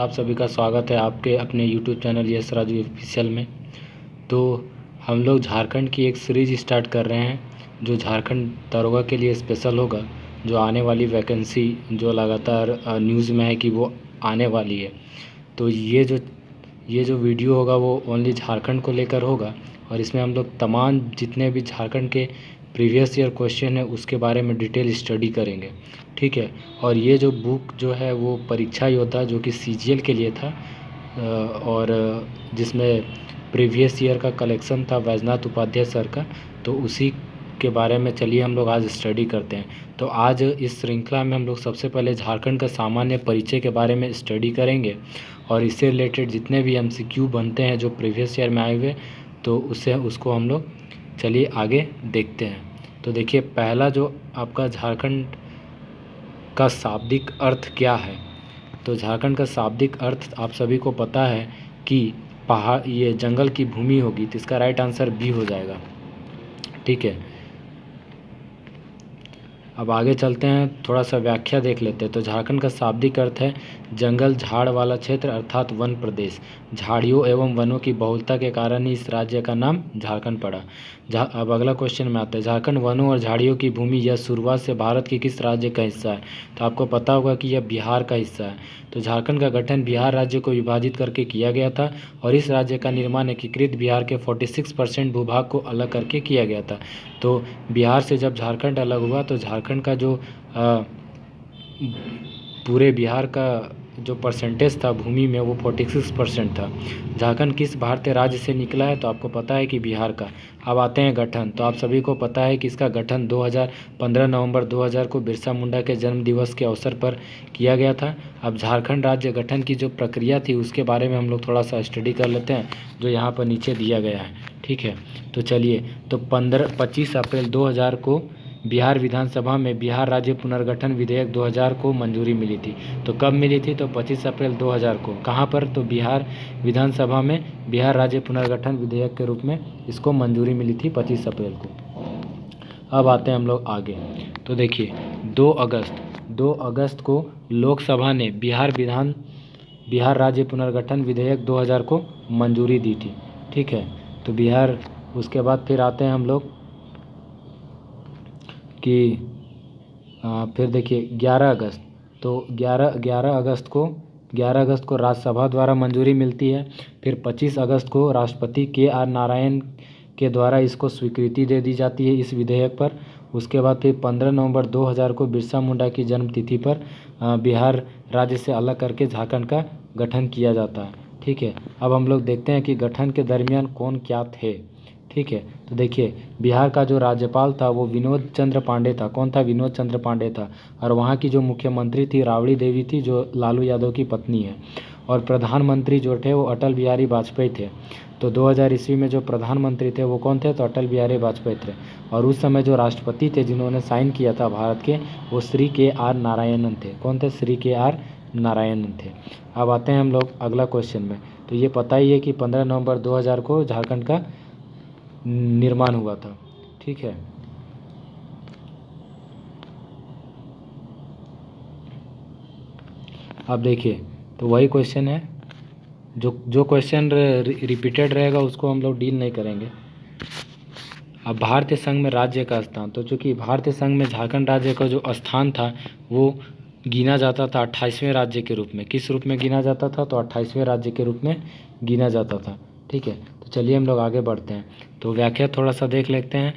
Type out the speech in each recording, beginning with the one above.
आप सभी का स्वागत है आपके अपने YouTube channel yes Raju official में। तो हम लोग झारखंड की एक सीरीज स्टार्ट कर रहे हैं जो झारखंड दरोगा के लिए स्पेशल होगा। जो आने वाली वैकेंसी जो लगातार न्यूज़ में है कि वो आने वाली है, तो ये जो वीडियो होगा वो ओनली झारखंड को लेकर होगा। और इसमें हम लोग तमाम जितने भी झारखंड के प्रीवियस ईयर क्वेश्चन है उसके बारे में डिटेल स्टडी करेंगे, ठीक है। और ये जो बुक जो है वो परीक्षा योद्धा जो कि सीजीएल के लिए था, और जिसमें प्रीवियस ईयर का कलेक्शन था वैजनाथ उपाध्याय सर का, तो उसी के बारे में चलिए हम लोग आज स्टडी करते हैं। तो आज इस श्रृंखला में हम लोग सबसे पहले झारखंड का सामान्य परिचय के बारे में स्टडी करेंगे और इससे रिलेटेड जितने भी एमसीक्यू बनते हैं जो प्रीवियस ईयर में आए हुए, तो उसको हम लोग चलिए आगे देखते हैं। तो देखिए, पहला जो आपका झारखंड का शाब्दिक अर्थ क्या है। तो झारखंड का शाब्दिक अर्थ आप सभी को पता है कि पहाड़, ये जंगल की भूमि होगी, तो इसका राइट आंसर बी हो जाएगा, ठीक है। अब आगे चलते हैं, थोड़ा सा व्याख्या देख लेते हैं। तो झारखंड का शाब्दिक अर्थ है जंगल झाड़ वाला क्षेत्र अर्थात वन प्रदेश। झाड़ियों एवं वनों की बहुलता के कारण ही इस राज्य का नाम झारखंड पड़ा। अब अगला क्वेश्चन में आता है, झारखंड वनों और झाड़ियों की भूमि यह शुरुआत से भारत के किस राज्य का हिस्सा है। तो आपको पता होगा कि यह बिहार का हिस्सा है। तो झारखंड का गठन बिहार राज्य को विभाजित करके किया गया था और इस राज्य का निर्माण एकीकृत बिहार के 46% भूभाग को अलग करके किया गया था। तो बिहार से जब झारखंड अलग हुआ तो झारखंड का जो पूरे बिहार का जो परसेंटेज था भूमि में वो 46% था। झारखंड किस भारतीय राज्य से निकला है। तो आपको पता है कि बिहार का। अब आते हैं गठन। तो आप सभी को पता है कि इसका गठन 15 नवंबर 2000 को बिरसा मुंडा के जन्म दिवस के अवसर पर किया गया था। अब झारखंड राज्य गठन की जो प्रक्रिया थी उसके बारे में हम लोग थोड़ा सा स्टडी कर लेते हैं, जो यहाँ पर नीचे दिया गया है, ठीक है। तो चलिए, तो 25 अप्रैल 2000 को बिहार विधानसभा में बिहार राज्य पुनर्गठन विधेयक 2000 को मंजूरी मिली थी। तो कब मिली थी। तो 25 अप्रैल 2000 को। कहाँ पर। तो बिहार विधानसभा में बिहार राज्य पुनर्गठन विधेयक के रूप में इसको मंजूरी मिली थी 25 अप्रैल को। अब आते हैं हम लोग आगे। तो देखिए, 2 अगस्त को लोकसभा ने बिहार राज्य पुनर्गठन विधेयक 2000 को मंजूरी दी थी, ठीक है। तो बिहार, उसके बाद फिर आते हैं हम लोग कि फिर देखिए 11 अगस्त। तो 11 अगस्त को राज्यसभा द्वारा मंजूरी मिलती है। फिर 25 अगस्त को राष्ट्रपति KR नारायण के द्वारा इसको स्वीकृति दे दी जाती है इस विधेयक पर। उसके बाद फिर 15 नवंबर 2000 को बिरसा मुंडा की जन्मतिथि पर बिहार राज्य से अलग करके झारखंड का गठन किया जाता है, ठीक है। अब हम लोग देखते हैं कि गठन के दरमियान कौन क्या थे, ठीक है। तो देखिए, बिहार का जो राज्यपाल था वो विनोद चंद्र पांडे था। कौन था। विनोद चंद्र पांडे था। और वहाँ की जो मुख्यमंत्री थी राबड़ी देवी थी, जो लालू यादव की पत्नी है। और प्रधानमंत्री जो थे वो अटल बिहारी वाजपेयी थे। तो 2000 ईस्वी में जो प्रधानमंत्री थे वो कौन थे। तो अटल बिहारी वाजपेयी थे। और उस समय जो राष्ट्रपति थे जिन्होंने साइन किया था भारत के, वो श्री KR नारायणन थे। कौन थे। श्री KR नारायणन थे। अब आते हैं हम लोग अगला क्वेश्चन में। तो ये पता ही है कि 15 नवंबर 2000 को झारखंड का निर्माण हुआ था, ठीक है। अब देखिए, तो वही क्वेश्चन है, जो क्वेश्चन रिपीटेड रहेगा उसको हम लोग डील नहीं करेंगे। अब भारतीय संघ में राज्य का स्थान। तो चूँकि भारतीय संघ में झारखंड राज्य का जो स्थान था वो गिना जाता था 28वें राज्य के रूप में। किस रूप में गिना जाता था। तो 28वें राज्य के रूप में गिना जाता था, ठीक है। तो चलिए हम लोग आगे बढ़ते हैं। तो व्याख्या थोड़ा सा देख लेते हैं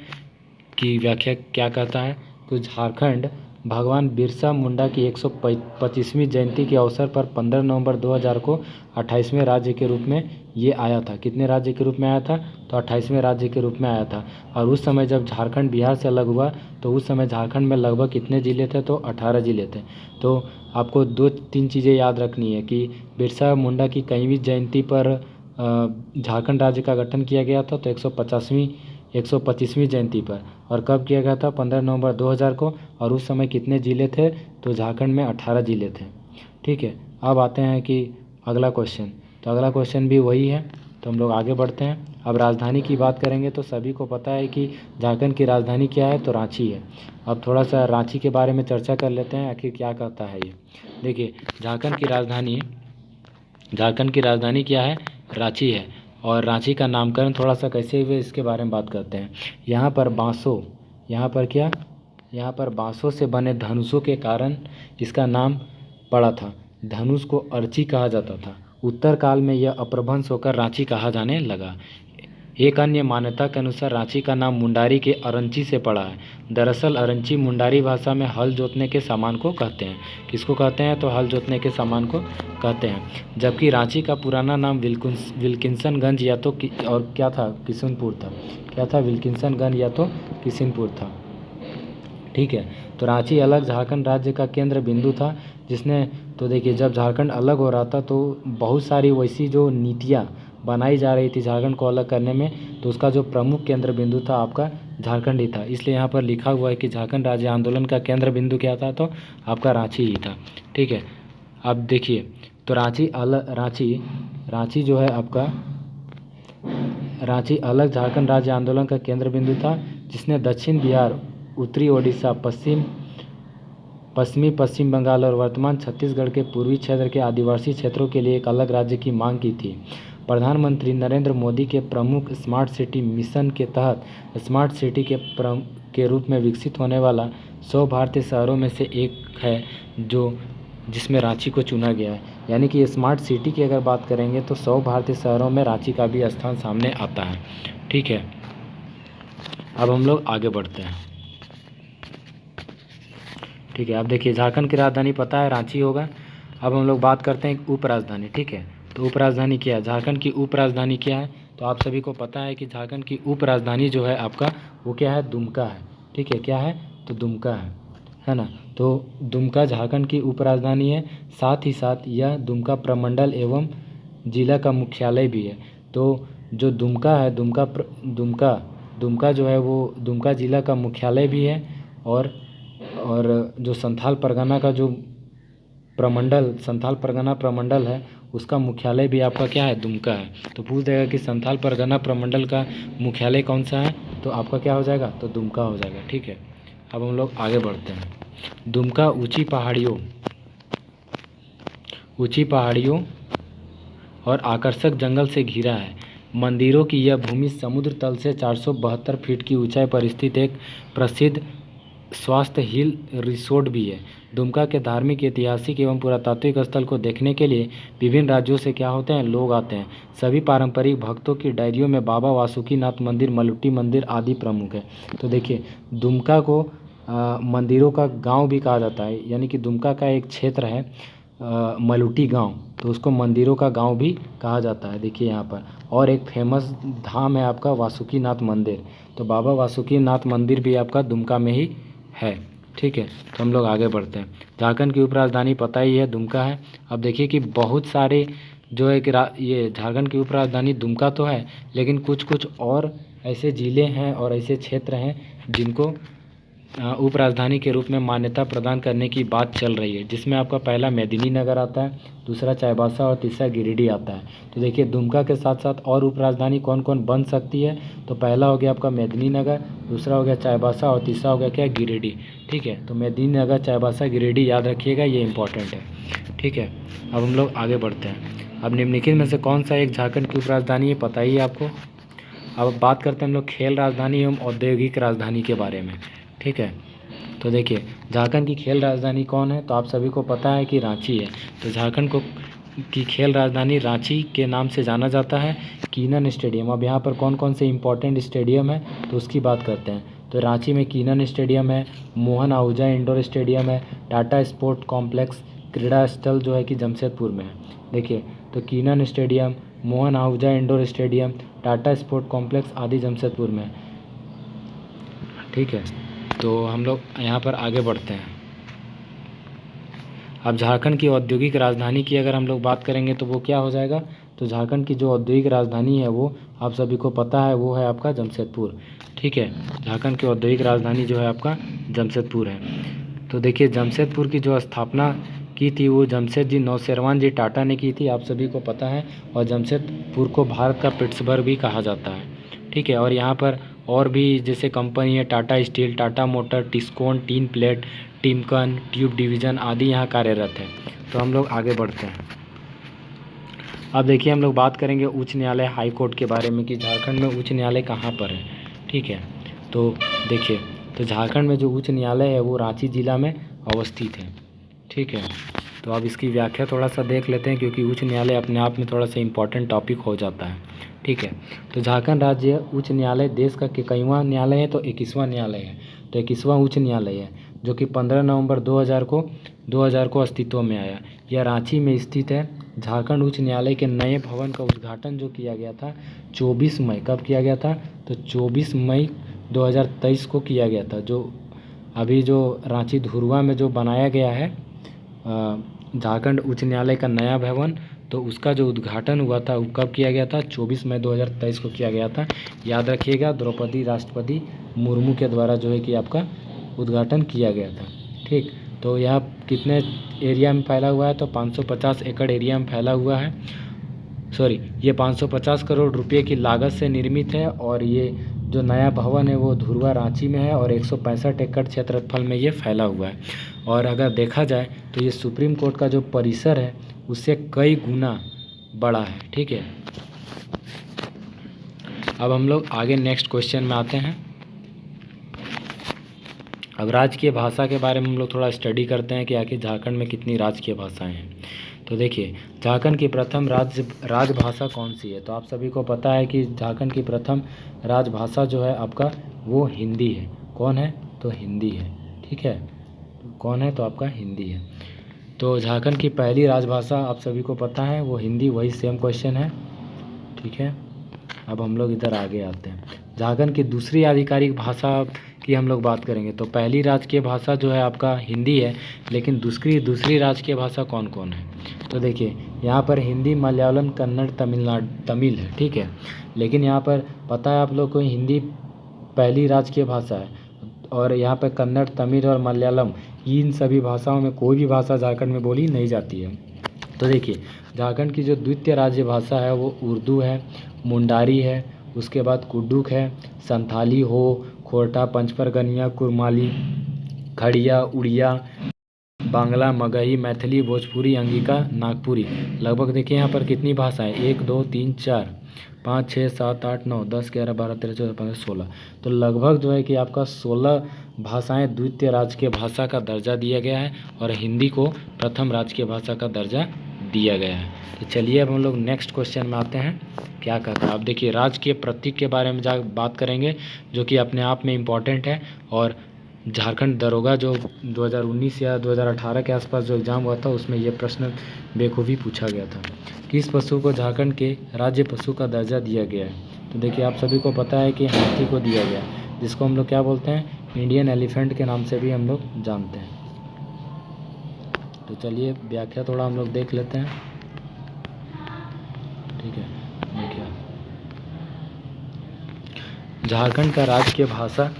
कि व्याख्या क्या कहता है। तो झारखंड भगवान बिरसा मुंडा की 125वीं जयंती के अवसर पर 15 नवंबर 2000 को 28वें राज्य के रूप में ये आया था। कितने राज्य के रूप में आया था। तो 28वें राज्य के रूप में आया था। और उस समय जब झारखंड बिहार से अलग हुआ तो उस समय झारखंड में लगभग कितने ज़िले थे। तो 18 ज़िले थे। तो आपको 2-3 चीज़ें याद रखनी है कि बिरसा मुंडा की कईवीं जयंती पर झारखंड राज्य का गठन किया गया था। तो 125वीं जयंती पर। और कब किया गया था। 15 नवंबर 2000 को। और उस समय कितने ज़िले थे। तो झारखंड में 18 ज़िले थे, ठीक है। अब आते हैं कि अगला क्वेश्चन। तो अगला क्वेश्चन भी वही है। तो हम लोग आगे बढ़ते हैं। अब राजधानी की बात करेंगे तो सभी को पता है कि झारखंड की राजधानी क्या है। तो रांची है। अब थोड़ा सा रांची के बारे में चर्चा कर लेते हैं, आखिर क्या कहता है ये। देखिए, झारखंड की राजधानी झारखंड की राजधानी क्या है? रांची है। और रांची का नामकरण थोड़ा सा कैसे हुए इसके बारे में बात करते हैं। यहाँ पर बांसों, यहाँ पर क्या, यहाँ पर बांसों से बने धनुषों के कारण इसका नाम पड़ा था। धनुष को अर्ची कहा जाता था। उत्तर काल में यह अपभ्रंश होकर रांची कहा जाने लगा। एक अन्य मान्यता के अनुसार रांची का नाम मुंडारी के अरंची से पड़ा है। दरअसल अरंची मुंडारी भाषा में हल जोतने के सामान को कहते हैं। किसको कहते हैं? तो हल जोतने के सामान को कहते हैं। जबकि रांची का पुराना नाम विल्किंसनगंज या तो और क्या था? किशनपुर था। क्या था? विल्किंसनगंज या तो किशनपुर था। ठीक है, तो रांची अलग झारखंड राज्य का केंद्र बिंदु था जिसने, तो देखिए जब झारखंड अलग हो रहा था तो बहुत सारी वैसी जो नीतियाँ बनाई जा रही थी झारखंड को अलग करने में, तो उसका जो प्रमुख केंद्र बिंदु था आपका झारखंड ही था। इसलिए यहाँ पर लिखा हुआ है कि झारखंड राज्य आंदोलन का केंद्र बिंदु क्या था? तो आपका रांची ही था। ठीक है, अब देखिए तो रांची जो है आपका, रांची अलग झारखंड राज्य आंदोलन का केंद्र बिंदु था जिसने दक्षिण बिहार, उत्तरी ओडिशा, पश्चिम बंगाल और वर्तमान छत्तीसगढ़ के पूर्वी क्षेत्र के आदिवासी क्षेत्रों के लिए एक अलग राज्य की मांग की थी। प्रधानमंत्री नरेंद्र मोदी के प्रमुख स्मार्ट सिटी मिशन के तहत स्मार्ट सिटी के रूप में विकसित होने वाला 100 भारतीय शहरों में से एक है जिसमें रांची को चुना गया है। यानी कि स्मार्ट सिटी की अगर बात करेंगे तो 100 भारतीय शहरों में रांची का भी स्थान सामने आता है। ठीक है, अब हम लोग आगे बढ़ते हैं। ठीक है, अब देखिए झारखंड की राजधानी पता है रांची होगा। अब हम लोग बात करते हैं उप राजधानी। ठीक है, तो उप राजधानी क्या है? झारखंड की उप राजधानी क्या है? तो आप सभी को पता है कि झारखंड की उप राजधानी जो है आपका वो क्या है? दुमका है। ठीक है, क्या है? तो दुमका है ना। तो दुमका झारखंड की उप राजधानी है। साथ ही साथ यह दुमका प्रमंडल एवं जिला का मुख्यालय भी है। तो जो दुमका है, दुमका जो है वो दुमका जिला का मुख्यालय भी है। और जो संथाल परगना का जो संथाल परगना प्रमंडल है उसका मुख्यालय भी आपका क्या है? दुमका है। तो पूछ देगा कि संथाल परगना प्रमंडल का मुख्यालय कौन सा है? तो आपका क्या हो जाएगा? तो दुमका हो जाएगा। ठीक है, अब हम लोग आगे बढ़ते हैं। दुमका ऊंची पहाड़ियों और आकर्षक जंगल से घिरा है। मंदिरों की यह भूमि समुद्र तल से 472 फीट की ऊंचाई पर स्थित एक प्रसिद्ध स्वास्थ्य हिल रिसोर्ट भी है। दुमका के धार्मिक, ऐतिहासिक एवं पुरातात्विक स्थल को देखने के लिए विभिन्न राज्यों से क्या होते हैं? लोग आते हैं। सभी पारंपरिक भक्तों की डायरियों में बाबा वासुकीनाथ मंदिर, मलुट्टी मंदिर आदि प्रमुख है। तो देखिए दुमका को मंदिरों का गांव भी कहा जाता है। यानी कि दुमका का एक क्षेत्र है मलुट्टी गांव, तो उसको मंदिरों का गांव भी कहा जाता है। देखिए यहाँ पर और एक फेमस धाम है आपका वासुकीनाथ मंदिर। तो बाबा वासुकीनाथ मंदिर भी आपका दुमका में ही है। ठीक है, तो हम लोग आगे बढ़ते हैं। झारखंड की उप राजधानी पता ही है दुमका है। अब देखिए कि बहुत सारे जो है कि ये झारखंड की उप राजधानी दुमका तो है, लेकिन कुछ और ऐसे ज़िले हैं और ऐसे क्षेत्र हैं जिनको उप राजधानी के रूप में मान्यता प्रदान करने की बात चल रही है, जिसमें आपका पहला मेदिनीनगर आता है, दूसरा चाईबासा और तीसरा गिरिडीह आता है। तो देखिए दुमका के साथ साथ और उप राजधानी कौन कौन बन सकती है? तो पहला हो गया आपका मेदिनीनगर, दूसरा हो गया चाईबासा और तीसरा हो गया क्या? गिरिडीह। ठीक है, तो मेदिनीनगर, चाईबासा, गिरिडीह याद रखिएगा, ये इंपॉर्टेंट है। ठीक है, अब हम लोग आगे बढ़ते हैं। अब निम्नलिखित में से कौन सा एक झारखंड की उप राजधानी है? पता ही है आपको। अब बात करते हैं हम लोग खेल राजधानी एवं औद्योगिक राजधानी के बारे में। ठीक है, तो देखिए झारखंड की खेल राजधानी कौन है? तो आप सभी को पता है कि रांची है। तो झारखंड की खेल राजधानी रांची के नाम से जाना जाता है। कीनन स्टेडियम, अब यहाँ पर कौन कौन से इंपॉर्टेंट स्टेडियम है तो उसकी बात करते हैं। तो रांची में कीनन स्टेडियम है, मोहन आहूजा इंडोर स्टेडियम है, टाटा स्पोर्ट कॉम्प्लेक्स क्रीड़ा स्थल जो है कि जमशेदपुर में है। देखिए तो Keenan stadium, Mohan Ahuja indoor stadium, Tata sport complex आदि जमशेदपुर में। ठीक है, तो हम लोग यहाँ पर आगे बढ़ते हैं। अब झारखंड की औद्योगिक राजधानी की अगर हम लोग बात करेंगे तो वो क्या हो जाएगा? तो झारखंड की जो औद्योगिक राजधानी है वो आप सभी को पता है, वो है आपका जमशेदपुर। ठीक है, झारखंड की औद्योगिक राजधानी जो है आपका जमशेदपुर है। तो देखिए जमशेदपुर की जो स्थापना की थी वो जमशेद जी नौसेरवान जी टाटा ने की थी, आप सभी को पता है। और जमशेदपुर को भारत का पिट्सबर्ग भी कहा जाता है। ठीक है, और यहाँ पर और भी जैसे कंपनी है Tata steel, Tata motor, Tiscon, tin plate, Timken, tube division आदि यहाँ कार्यरत है। तो हम लोग आगे बढ़ते हैं। अब देखिए हम लोग बात करेंगे उच्च न्यायालय हाई कोर्ट के बारे में कि झारखंड में उच्च न्यायालय कहाँ पर है। ठीक है, तो देखिए, तो झारखंड में जो उच्च न्यायालय है वो रांची ज़िला में अवस्थित है। ठीक है, तो अब इसकी व्याख्या थोड़ा सा देख लेते हैं, क्योंकि उच्च न्यायालय अपने आप में थोड़ा सा इम्पॉर्टेंट टॉपिक हो जाता है। ठीक है, तो झारखंड राज्य उच्च न्यायालय देश का कईवां न्यायालय है, तो 21वां न्यायालय है, तो 21वां उच्च न्यायालय है, जो कि 15 नवंबर 2000 को अस्तित्व में आया। यह रांची में स्थित है। झारखंड उच्च न्यायालय के नए भवन का उद्घाटन जो किया गया था 24 मई, कब किया गया था, तो 24 मई 2023 को किया गया था। जो अभी जो रांची धुरवा में जो बनाया गया है झारखंड उच्च न्यायालय का नया भवन, तो उसका जो उद्घाटन हुआ था वो कब किया गया था, 24 मई 2023 को किया गया था। याद रखिएगा, द्रौपदी राष्ट्रपति मुर्मू के द्वारा जो है कि आपका उद्घाटन किया गया था। ठीक, तो यह कितने एरिया में फैला हुआ है, तो 550 एकड़ एरिया में फैला हुआ है। सॉरी, ये 550 करोड़ रुपए की लागत से निर्मित है, और ये जो नया भवन है वो धुरवा रांची में है, और 165 एकड़ क्षेत्रफल में ये फैला हुआ है। और अगर देखा जाए तो ये सुप्रीम कोर्ट का जो परिसर है उससे कई गुना बड़ा है। ठीक है, अब हम लोग आगे नेक्स्ट क्वेश्चन में आते हैं। अब राजकीय भाषा के बारे में हम लोग थोड़ा स्टडी करते हैं कि आखिर झारखंड में कितनी राजकीय भाषाएं हैं। तो देखिए, झारखंड की प्रथम राजभाषा कौन सी है, तो आप सभी को पता है कि झारखंड की प्रथम राजभाषा जो है आपका वो हिंदी है। कौन है, तो हिंदी है। ठीक है, कौन है, तो आपका हिंदी है। तो झारखंड की पहली राजभाषा आप सभी को पता है वो हिंदी, वही सेम क्वेश्चन है। ठीक है, अब हम लोग इधर आगे आते हैं। झारखंड की दूसरी आधिकारिक भाषा की हम लोग बात करेंगे, तो पहली राजकीय भाषा जो है आपका हिंदी है, लेकिन दूसरी राजकीय भाषा कौन कौन है, तो देखिए यहाँ पर हिंदी, मलयालम, कन्नड़, तमिल है। ठीक है, लेकिन यहाँ पर पता है आप लोग को हिंदी पहली राजकीय भाषा है, और यहाँ पर कन्नड़, तमिल और मलयालम, इन सभी भाषाओं में कोई भी भाषा झारखंड में बोली नहीं जाती है। तो देखिए, झारखंड की जो द्वितीय राज्य भाषा है वो उर्दू है, मुंडारी है, उसके बाद कुडुक है, संथाली हो, खोरठा, पंचपरगनिया, कुरमाली, खड़िया, उड़िया, बांग्ला, मगही, मैथिली, भोजपुरी, अंगिका, नागपुरी। लगभग देखिए यहाँ पर कितनी भाषाएं, 1 2 3 4 5 6 7 8 9 10 11 12 13 14 15 16, तो लगभग जो है कि आपका 16 भाषाएं द्वितीय राजकीय भाषा का दर्जा दिया गया है, और हिंदी को प्रथम राजकीय भाषा का दर्जा दिया गया है। तो चलिए अब हम लोग नेक्स्ट क्वेश्चन में आते हैं। क्या कहता है, आप देखिए राजकीय प्रतीक के बारे में बात करेंगे, जो कि अपने आप में इम्पॉर्टेंट है। और झारखंड दरोगा जो 2019 या 2018 के आसपास जो एग्ज़ाम हुआ था उसमें ये प्रश्न बेखूबी पूछा गया था। किस पशु को झारखंड के राज्य पशु का दर्जा दिया गया है, तो देखिए आप सभी को पता है कि हाथी को दिया गया है, जिसको हम लोग क्या बोलते हैं, इंडियन एलिफेंट के नाम से भी हम लोग जानते हैं। तो चलिए व्याख्या थोड़ा हम लोग देख लेते हैं। ठीक है, देखिए झारखंड का राजकीय भाषा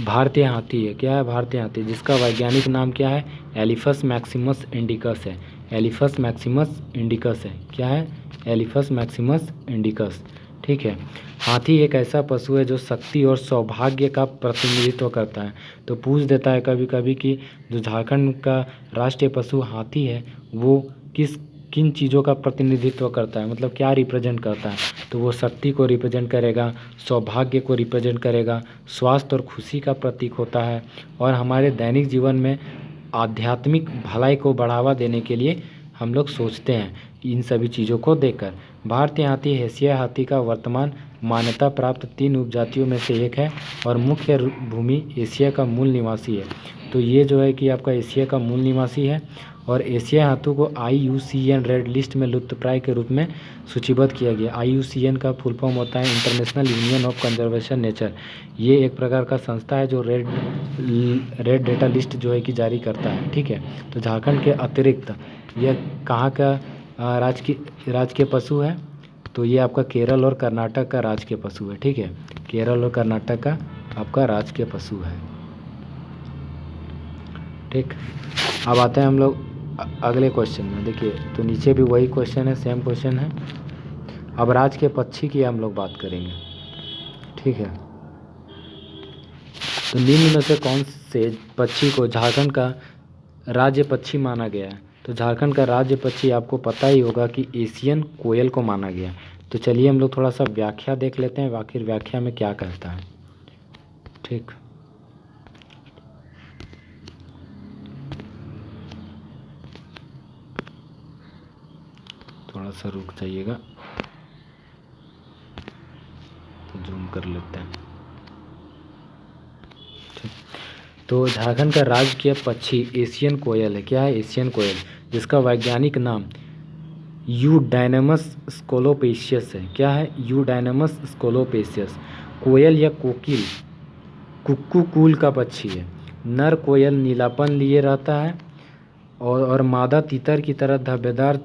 भारतीय हाथी है। क्या है, भारतीय हाथी, जिसका वैज्ञानिक नाम क्या है, एलिफस मैक्सिमस इंडिकस है। एलिफस मैक्सिमस इंडिकस है। क्या है, एलिफस मैक्सिमस इंडिकस। ठीक है, हाथी एक ऐसा पशु है जो शक्ति और सौभाग्य का प्रतिनिधित्व करता है। तो पूछ देता है कभी कभी कि जो झारखंड का राष्ट्रीय पशु हाथी है वो किन चीज़ों का प्रतिनिधित्व करता है, मतलब क्या रिप्रेजेंट करता है, तो वो शक्ति को रिप्रेजेंट करेगा, सौभाग्य को रिप्रेजेंट करेगा, स्वास्थ्य और खुशी का प्रतीक होता है, और हमारे दैनिक जीवन में आध्यात्मिक भलाई को बढ़ावा देने के लिए हम लोग सोचते हैं इन सभी चीज़ों को देखकर। भारतीय हाथी एशियाई हाथी का वर्तमान मान्यता प्राप्त 3 उपजातियों में से एक है, और मुख्य भूमि एशिया का मूल निवासी है। तो ये जो है कि आपका एशिया का मूल निवासी है, और एशियाई हाथों को IUCN रेड लिस्ट में लुप्तप्राय के रूप में सूचीबद्ध किया गया। IUCN का फुल फॉर्म होता है international union of conservation nature. ये एक प्रकार का संस्था है जो रेड डेटा लिस्ट जो है कि जारी करता है। ठीक है, तो झारखंड के अतिरिक्त यह कहाँ का राजकीय पशु है, तो ये आपका केरल और कर्नाटक का राजकीय पशु है। ठीक है, केरल और कर्नाटक का आपका राजकीय पशु है। ठीक, अब आते हैं हम लोग अगले क्वेश्चन में। देखिए तो नीचे भी वही क्वेश्चन है, सेम क्वेश्चन है। अब राजकीय पक्षी की हम लोग बात करेंगे। ठीक है, तो निम्न में से कौन से पक्षी को झारखंड का राज्य पक्षी माना गया है, तो झारखंड का राज्य पक्षी आपको पता ही होगा कि एशियन कोयल को माना गया। तो चलिए हम लोग थोड़ा सा व्याख्या देख लेते हैं, आखिर व्याख्या में क्या कहता है। ठीक, थोड़ा सा रुक जाइएगा, जूम कर लेते हैं। ठीक, तो झारखंड का राजकीय पक्षी एशियन कोयल है। क्या है? एशियन कोयल, जिसका वैज्ञानिक नाम यूडाइनमस स्कोलोपेशियस है। क्या है? यूडाइनमस स्कोलोपेशियस। कोयल या कोकिल कुक्कू कुल का पक्षी है। नर कोयल नीलापन लिए रहता है और मादा तीतर की तरह धब्बेदार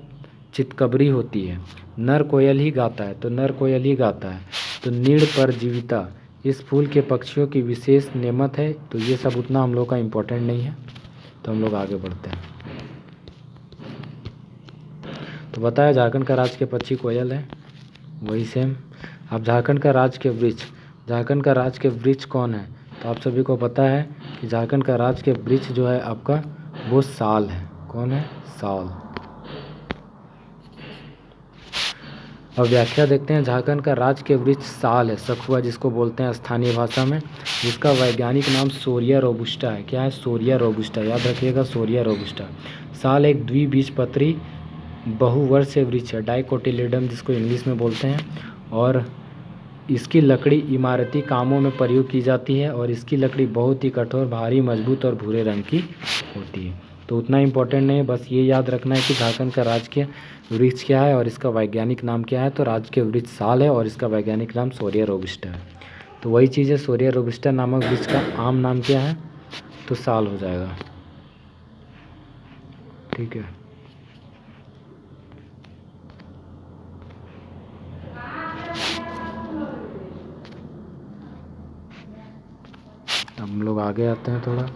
चितकबरी होती है। नर कोयल ही गाता है, तो नर कोयल ही गाता है। तो नीड़ परजीविता इस फूल के पक्षियों की विशेष नेमत है। तो ये सब उतना हम लोग का इम्पोर्टेंट नहीं है, तो हम लोग आगे बढ़ते हैं। तो बताया झारखंड का राज्य के पक्षी कोयल है, वही सेम। अब झारखंड का राज्य के वृक्ष, झारखंड का राज्य के वृक्ष कौन है? तो आप सभी को पता है कि झारखंड का राज्य के वृक्ष जो है आपका वो साल है। कौन है? साल। अब व्याख्या देखते हैं। झारखंड का राज्य के वृक्ष साल है, सखुआ जिसको बोलते हैं स्थानीय भाषा में, जिसका वैज्ञानिक नाम सोरिया रोबुस्टा है। क्या है? सोरिया रोबुस्टा, याद रखिएगा, सोरिया रोबुस्टा। साल एक द्विबीजपत्री बहुवर्षीय वृक्ष है, डाइकोटिलेडम जिसको इंग्लिश में बोलते हैं, और इसकी लकड़ी इमारती कामों में प्रयोग की जाती है और इसकी लकड़ी बहुत ही कठोर, भारी, मजबूत और भूरे रंग की होती है। तो उतना इम्पोर्टेंट नहीं है, बस ये याद रखना है कि झारखंड का राजकीय वृक्ष क्या है और इसका वैज्ञानिक नाम क्या है। तो राजकीय वृक्ष साल है और इसका वैज्ञानिक नाम सोरिया रोबस्टा है। तो वही चीज़ है, सोरिया रोबस्टा नामक वृक्ष का आम नाम क्या है? तो साल हो जाएगा। ठीक है, अब हम लोग आगे आते हैं थोड़ा।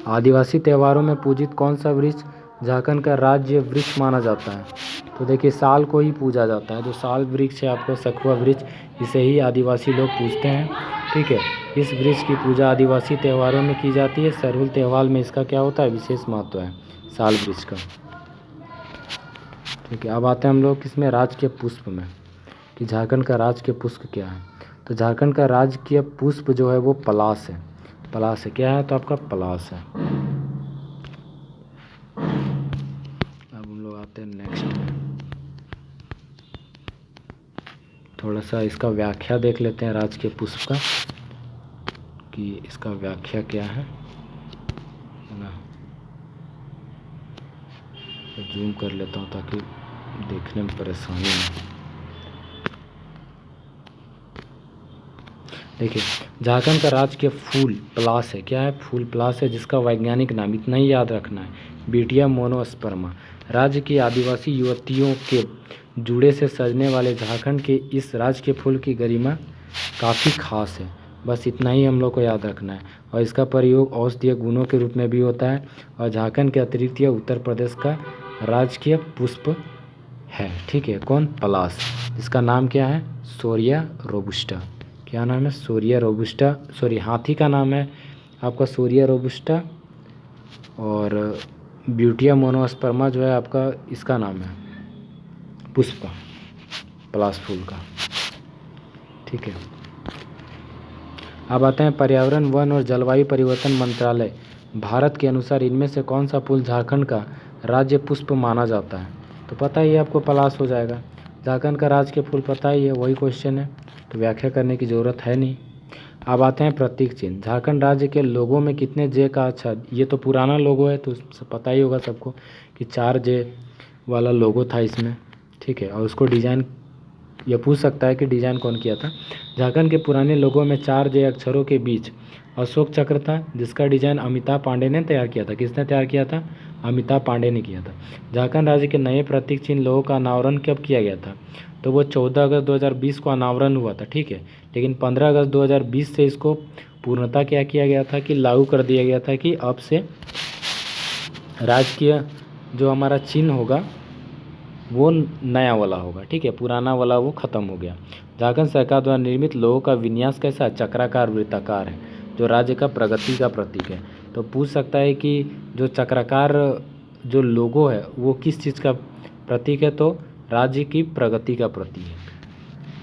आदिवासी त्योहारों में पूजित कौन सा वृक्ष झारखंड का राज्य वृक्ष माना जाता है? तो देखिए, साल को ही पूजा जाता है। जो साल वृक्ष है आपको, सखुआ वृक्ष, इसे ही आदिवासी लोग पूजते हैं। ठीक है, इस वृक्ष की पूजा आदिवासी त्योहारों में की जाती है। सरहुल त्यौहार में इसका क्या होता है? विशेष महत्व है साल वृक्ष का। ठीक है, अब आते हैं हम लोग किसमें? राजकीय पुष्प में, कि झारखंड का राजकीय पुष्प क्या है। तो झारखंड का राजकीय पुष्प जो है वो पलाश है। पलाश है। क्या है? तो आपका पलाश है। अब हम लोग आते हैं नेक्स्ट में, थोड़ा सा इसका व्याख्या देख लेते हैं राजकीय पुष्प का, कि इसका व्याख्या क्या है ना। तो जूम कर लेता हूँ ताकि देखने में परेशानी नहीं। देखिए, झारखंड का राजकीय फूल पलाश है। क्या है? फूल पलाश है, जिसका वैज्ञानिक नाम इतना ही याद रखना है, बीटिया मोनोस्पर्मा। राज्य की आदिवासी युवतियों के जुड़े से सजने वाले झारखंड के इस राज्य के फूल की गरिमा काफ़ी खास है। बस इतना ही हम लोग को याद रखना है। और इसका प्रयोग औषधीय गुणों के रूप में भी होता है। और झारखंड के अतिरिक्त यह उत्तर प्रदेश का राजकीय पुष्प है। ठीक है, कौन? पलाश। इसका नाम क्या है? सोरिया रोबुस्टा। क्या नाम है? सोरिया रोबुस्टा। सॉरी, हाथी का नाम है आपका सोरिया रोबुस्टा, और ब्यूटिया मोनोस्पर्मा जो है आपका, इसका नाम है पुष्प का, पलाश फूल का। ठीक है, अब आते हैं पर्यावरण, वन और जलवायु परिवर्तन मंत्रालय भारत के अनुसार इनमें से कौन सा फूल झारखंड का राज्य पुष्प माना जाता है? तो पता ही है आपको, पलाश हो जाएगा। झारखंड का राज्य के फूल पता ही है, वही क्वेश्चन है, तो व्याख्या करने की ज़रूरत है नहीं। अब आते हैं प्रतीक चिन्ह। झारखंड राज्य के लोगों में कितने जे का, अच्छा ये तो पुराना लोगो है, तो पता ही होगा सबको कि 4 जे वाला लोगो था इसमें। ठीक है, और उसको डिज़ाइन, ये पूछ सकता है कि डिज़ाइन कौन किया था। झारखंड के पुराने लोगों में 4 जे अक्षरों के बीच अशोक चक्र था, जिसका डिज़ाइन अमिताभ पांडे ने तैयार किया था। किसने तैयार किया था? अमिताभ पांडे ने किया था। झारखंड राज्य के नए प्रतीक चिन्ह लोगों का अनावरण कब किया गया था? तो वो 14 अगस्त 2020 को अनावरण हुआ था। ठीक है, लेकिन 15 अगस्त 2020 से इसको पूर्णतः क्या किया गया था कि लागू कर दिया गया था कि अब से राजकीय जो हमारा चिन्ह होगा वो नया वाला होगा। ठीक है, पुराना वाला वो ख़त्म हो गया। झारखंड सरकार द्वारा निर्मित लोगों का विन्यास कैसा है? चक्राकार वृत्ताकार है। जो राज्य का प्रगति का प्रतीक है। तो पूछ सकता है कि जो चक्राकार जो लोगो है वो किस चीज़ का प्रतीक है, तो राज्य की प्रगति का प्रतीक है।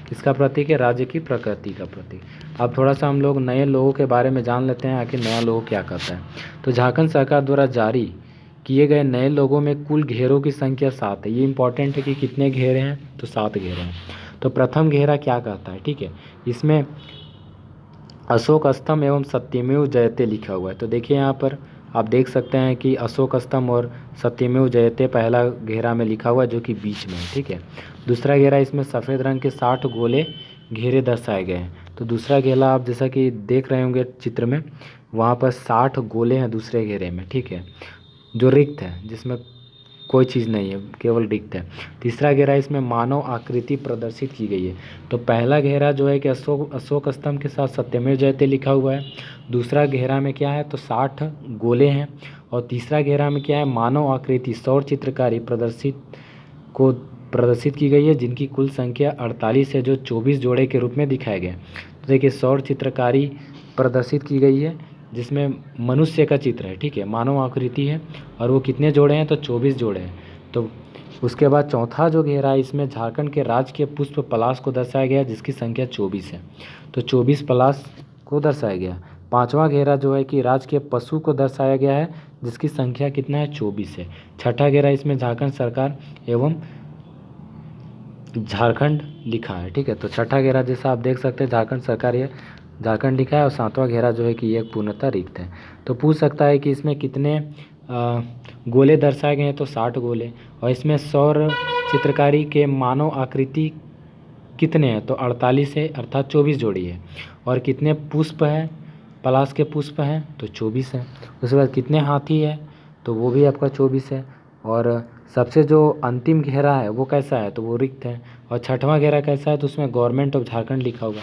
किसका प्रतीक है? राज्य की प्रगति का प्रतीक। अब थोड़ा सा हम लोग नए लोगों के बारे में जान लेते हैं, आखिर नया लोगो क्या कहता है। तो झारखंड सरकार द्वारा जारी किए गए नए लोगों में कुल घेरों की संख्या 7 है। ये इंपॉर्टेंट है कि कितने घेरे हैं, तो 7 घेरे हैं। तो प्रथम घेरा क्या कहता है, ठीक है, इसमें अशोक स्तंभ एवं सत्यमेव जयते लिखा हुआ है। तो देखिए यहाँ पर आप देख सकते हैं कि अशोक स्तंभ और सत्यमेव जयते पहला घेरा में लिखा हुआ है, जो कि बीच में है, ठीक है। दूसरा घेरा, इसमें सफ़ेद रंग के 60 गोले घेरे दर्शाए गए हैं। तो दूसरा घेरा आप जैसा कि देख रहे होंगे चित्र में, वहाँ पर 60 गोले हैं दूसरे घेरे में, ठीक है, जो रिक्त है, जिसमें कोई चीज़ नहीं है, केवल रिक्त है। तीसरा घेरा, इसमें मानव आकृति प्रदर्शित की गई है। तो पहला घेरा जो है कि अशोक स्तंभ के साथ सत्यमेव जयते लिखा हुआ है। दूसरा घेरा में क्या है, तो 60 गोले हैं। और तीसरा घेरा में क्या है, मानव आकृति सौर चित्रकारी प्रदर्शित की गई है, जिनकी कुल संख्या 48 है, जो 24 जोड़े के रूप में दिखाए गए। तो देखिए सौर चित्रकारी प्रदर्शित की गई है, जिसमें मनुष्य का चित्र है, ठीक है, मानव आकृति है, और वो कितने जोड़े हैं, तो 24 जोड़े हैं। तो उसके बाद चौथा जो घेरा है, इसमें झारखंड के राज्य के पुष्प पलाश को दर्शाया गया, जिसकी संख्या 24 है। तो 24 पलाश को दर्शाया गया। पांचवा घेरा जो है कि राज्य के पशु को दर्शाया गया है, जिसकी संख्या कितना है, 24 है। छठा घेरा, इसमें झारखंड सरकार एवं झारखंड लिखा है, ठीक है। तो छठा घेरा जैसा आप देख सकते हैं, झारखंड सरकार ये झारखंड लिखा है, और सातवां घेरा जो है कि ये पूर्णतः रिक्त है। तो पूछ सकता है कि इसमें कितने गोले दर्शाए गए हैं, तो 60 गोले। और इसमें सौर चित्रकारी के मानव आकृति कितने हैं, तो 48 है, अर्थात 24 जोड़ी है। और कितने पुष्प हैं, पलाश के पुष्प हैं, तो 24 हैं। उसके बाद कितने हाथी है, तो वो भी आपका 24 है। और सबसे जो अंतिम घेरा है वो कैसा है, तो वो रिक्त है। और छठवां घेरा कैसा है, तो उसमें गवर्नमेंट ऑफ झारखंड लिखा हुआ है,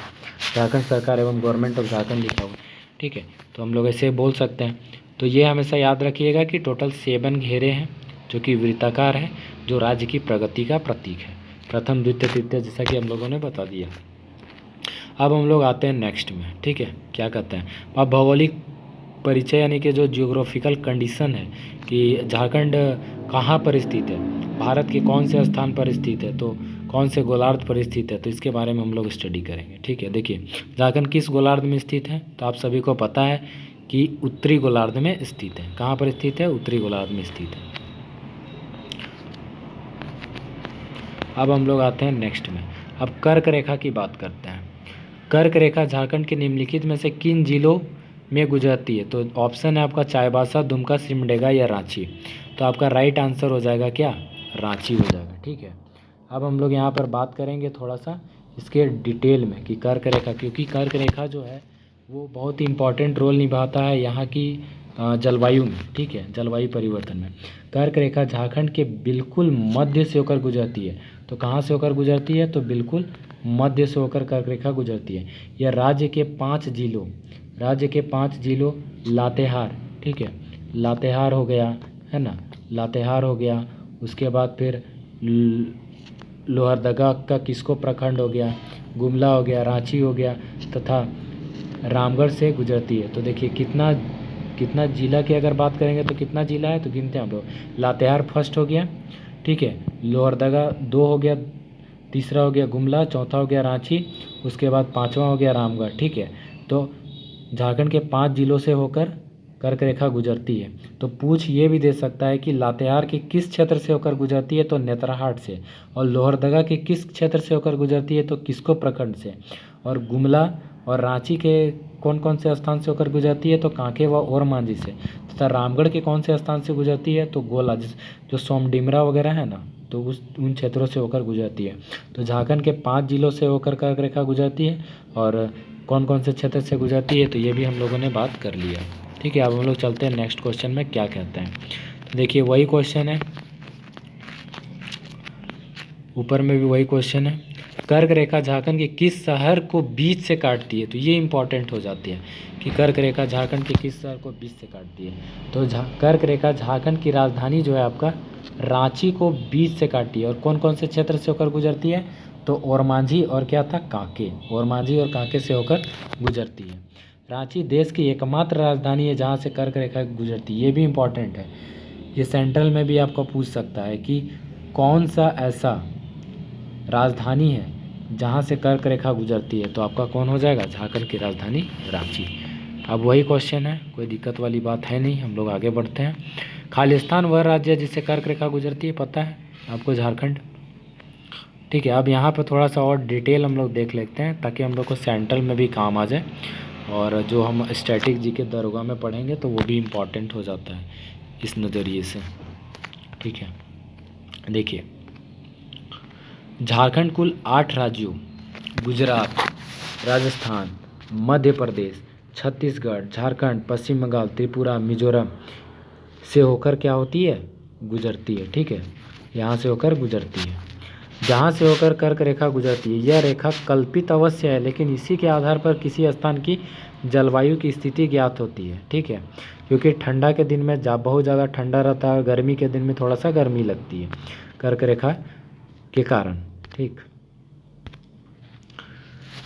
झारखंड सरकार एवं गवर्नमेंट ऑफ झारखंड लिखा हुआ है, ठीक है। तो हम लोग ऐसे बोल सकते हैं। तो ये हमेशा याद रखिएगा कि टोटल 7 घेरे हैं, जो कि वृत्ताकार है, जो राज्य की प्रगति का प्रतीक है। प्रथम, द्वितीय, तृतीय, जैसा कि हम लोगों ने बता दिया। अब हम लोग आते हैं नेक्स्ट में, ठीक है, क्या कहते हैं। अब भौगोलिक परिचय, यानी कि जो जियोग्राफिकल कंडीशन है कि झारखंड कहाँ पर स्थित है, भारत के कौन से स्थान पर स्थित है, तो कौन से गोलार्ध पर स्थित है, तो इसके बारे में हम लोग स्टडी करेंगे, ठीक है। देखिए झारखंड किस गोलार्ध में स्थित है, तो आप सभी को पता है कि उत्तरी गोलार्ध में स्थित है। कहाँ पर स्थित है, उत्तरी गोलार्ध में स्थित है। अब हम लोग आते हैं नेक्स्ट में। अब कर्क रेखा की बात करते हैं। कर्क रेखा झारखंड के निम्नलिखित में से किन जिलों में गुजरती है, तो ऑप्शन है आपका चाईबासा, दुमका, सिमडेगा या रांची। तो आपका राइट आंसर हो जाएगा क्या, रांची हो जाएगा, ठीक है। अब हम लोग यहाँ पर बात करेंगे थोड़ा सा इसके डिटेल में कि कर्क रेखा, क्योंकि कर्क रेखा जो है वो बहुत ही इम्पॉर्टेंट रोल निभाता है यहाँ की जलवायु में, ठीक है, जलवायु परिवर्तन में। कर्क रेखा झारखंड के बिल्कुल मध्य से होकर गुजरती है। तो कहाँ से होकर गुजरती है, तो बिल्कुल मध्य से होकर कर्क रेखा गुजरती है। यह राज्य के 5 जिलों लातेहार, ठीक है, लातेहार हो गया, है ना, लातेहार हो गया, उसके बाद फिर लोहरदगा का किसको प्रखंड हो गया, गुमला हो गया, रांची हो गया, तथा रामगढ़ से गुजरती है। तो देखिए कितना जिला की अगर बात करेंगे तो कितना जिला है, तो गिनते हैं हम लोग। लातेहार फर्स्ट हो गया, ठीक है, लोहरदगा 2 हो गया, तीसरा हो गया गुमला, चौथा हो गया रांची, उसके बाद 5वां हो गया रामगढ़, ठीक है। तो झारखंड के 5 जिलों से होकर कर्क रेखा गुजरती है। तो पूछ ये भी दे सकता है कि लातेहार के किस क्षेत्र से होकर गुजरती है, तो नेतरहाट से। और लोहरदगा के किस क्षेत्र से होकर गुजरती है, तो किसको प्रखंड से। और गुमला और रांची के कौन कौन से स्थान से होकर गुजरती है, तो कांके व ओरमांझी से। तथा रामगढ़ के कौन से स्थान से गुजरती है, तो गोला, जो सोमडिमरा वगैरह है ना, तो उन क्षेत्रों से होकर गुजरती है। तो झारखंड के 5 जिलों से होकर कर्क रेखा गुजरती है, और कौन कौन से क्षेत्र से गुजरती है, तो ये भी हम लोगों ने बात कर लिया, ठीक है। अब हम लोग चलते हैं नेक्स्ट क्वेश्चन में, क्या कहते हैं। तो देखिए वही क्वेश्चन है, ऊपर में भी वही क्वेश्चन है। कर्क रेखा झारखंड के किस शहर को बीच से काटती है, तो ये इंपॉर्टेंट हो जाती है कि कर्क रेखा झारखंड के किस शहर को बीच से काटती है। तो कर्क रेखा झारखंड की राजधानी जो है आपका रांची को बीच से काटती है। और कौन कौन से क्षेत्र से होकर गुजरती है, तो ओरमांझी और क्या था, कांके, ओरमांझी और कांके से होकर गुजरती है। रांची देश की एकमात्र राजधानी है जहाँ से कर्क रेखा गुजरती है। ये भी इम्पोर्टेंट है, ये सेंट्रल में भी आपको पूछ सकता है कि कौन सा ऐसा राजधानी है जहाँ से कर्क रेखा गुजरती है, तो आपका कौन हो जाएगा, झारखंड की राजधानी रांची। अब वही क्वेश्चन है, कोई दिक्कत वाली बात है नहीं, हम लोग आगे बढ़ते हैं। खालिस्तान वह राज्य है जिससे कर्क रेखा गुजरती है, पता है आपको, झारखंड। ठीक है, अब यहाँ पर थोड़ा सा और डिटेल हम लोग देख लेते हैं ताकि हम लोग को सेंट्रल में भी काम आ जाए, और जो हम स्टैटिक जी के दरोगा में पढ़ेंगे तो वो भी इम्पॉर्टेंट हो जाता है इस नज़रिए से। ठीक है, देखिए झारखंड कुल 8 राज्यों गुजरात, राजस्थान, मध्य प्रदेश, छत्तीसगढ़, झारखंड, पश्चिम बंगाल, त्रिपुरा, मिजोरम से होकर क्या होती है, गुजरती है। ठीक है, यहाँ से होकर गुजरती है। जहाँ से होकर कर्क रेखा गुजरती है, यह रेखा कल्पित अवश्य है, लेकिन इसी के आधार पर किसी स्थान की जलवायु की स्थिति ज्ञात होती है। ठीक है, क्योंकि ठंडा के दिन में बहुत ज़्यादा ठंडा रहता है, गर्मी के दिन में थोड़ा सा गर्मी लगती है कर्क रेखा के कारण। ठीक,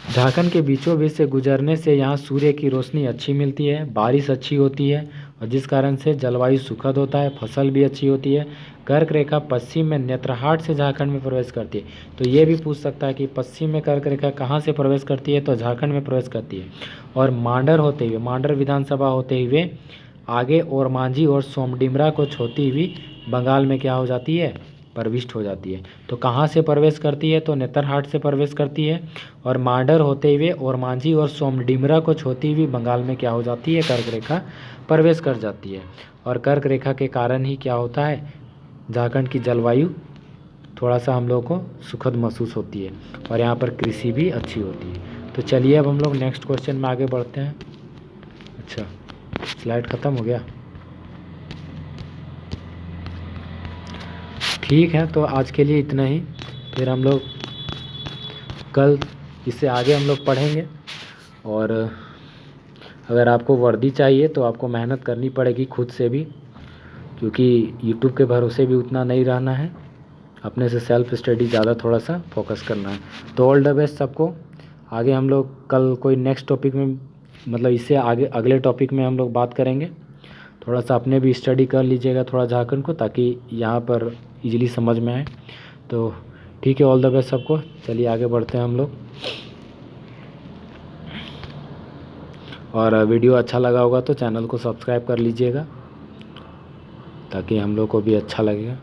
झारखंड के बीचों बीच से गुजरने से यहाँ सूर्य की रोशनी अच्छी मिलती है, बारिश अच्छी होती है, और जिस कारण से जलवायु सुखद होता है, फसल भी अच्छी होती है। कर्क रेखा पश्चिम में नेत्रहाट से झारखंड में प्रवेश करती है, तो ये भी पूछ सकता है कि पश्चिम में कर्क रेखा कहाँ से प्रवेश करती है, तो झारखंड में प्रवेश करती है। और मांडर होते हुए, मांडर विधानसभा होते हुए आगे और मांझी और सोमडिमरा को छोड़ती हुई बंगाल में क्या हो जाती है, प्रविष्ट हो जाती है। तो कहाँ से प्रवेश करती है, तो नेतरहाट से प्रवेश करती है, और मांडर होते हुए और मांझी और सोमडिमरा को छोड़ती हुई बंगाल में क्या हो जाती है, कर्क रेखा प्रवेश कर जाती है। और कर्क रेखा के कारण ही क्या होता है, झारखंड की जलवायु थोड़ा सा हम लोग को सुखद महसूस होती है, और यहाँ पर कृषि भी अच्छी होती है। तो चलिए अब हम लोग नेक्स्ट क्वेश्चन में आगे बढ़ते हैं। अच्छा, स्लाइड ख़त्म हो गया। ठीक है, तो आज के लिए इतना ही, फिर हम लोग कल इससे आगे हम लोग पढ़ेंगे। और अगर आपको वर्दी चाहिए तो आपको मेहनत करनी पड़ेगी खुद से भी, क्योंकि यूट्यूब के भरोसे भी उतना नहीं रहना है, अपने से सेल्फ स्टडी ज़्यादा थोड़ा सा फोकस करना है। तो ऑल द बेस्ट सबको। आगे हम लोग कल कोई नेक्स्ट टॉपिक में, मतलब इससे आगे अगले टॉपिक में हम लोग बात करेंगे। थोड़ा सा अपने भी स्टडी कर लीजिएगा थोड़ा झारखंड को, ताकि यहाँ पर इजीली समझ में आए। तो ठीक है, ऑल द बेस्ट सबको। चलिए आगे बढ़ते हैं हम लोग। और वीडियो अच्छा लगा होगा तो चैनल को सब्सक्राइब कर लीजिएगा, ताकि हम लोग को भी अच्छा लगेगा।